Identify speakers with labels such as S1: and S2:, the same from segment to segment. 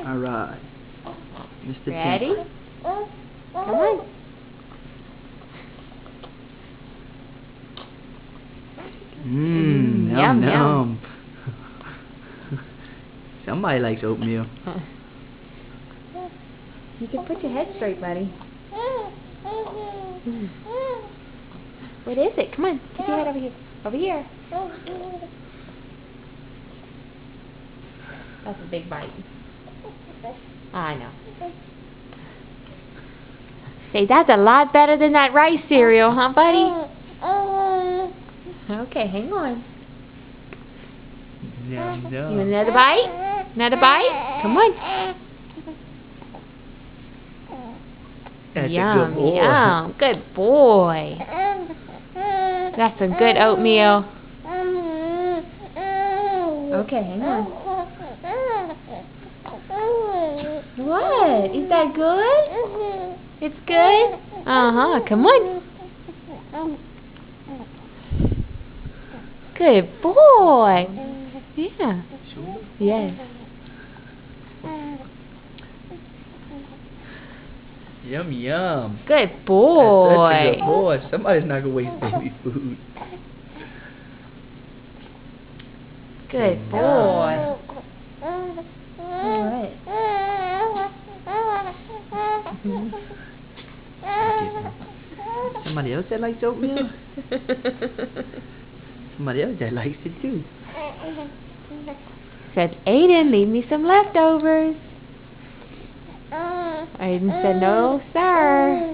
S1: All right. Mr.
S2: Ready?
S1: Tim.
S2: Come on.
S1: Mmm,
S2: Yum,
S1: yum,
S2: yum.
S1: yum. Somebody likes oatmeal.
S2: You can put your head straight, buddy. What is it? Come on, get your head over here. Over here. That's a big bite. I know. Say, that's a lot better than that rice cereal, huh, buddy? Okay, hang on.
S1: Yum,
S2: You
S1: yum.
S2: want another bite? Another bite? Come on.
S1: That's a
S2: Yum,
S1: good boy.
S2: yum. Good boy. That's some good oatmeal. Okay, hang on. What? Is that good? It's good? Uh-huh. Come on. Good boy. Yeah. Yes.
S1: Yum, yum.
S2: Good
S1: That's
S2: boy.
S1: a good boy. Somebody's not going to waste baby food.
S2: Good boy. What?
S1: Somebody else that likes oatmeal? Somebody else that likes it too.
S2: Said, Aiden, leave me some leftovers. Aiden said, no, sir.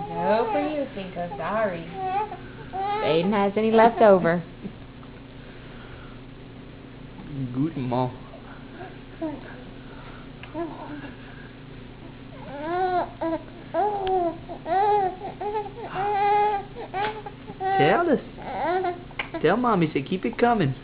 S2: No for you, Cinco. Sorry. Aiden has any leftover.
S1: Good mom. Tell us. Tell mommy, say keep it coming.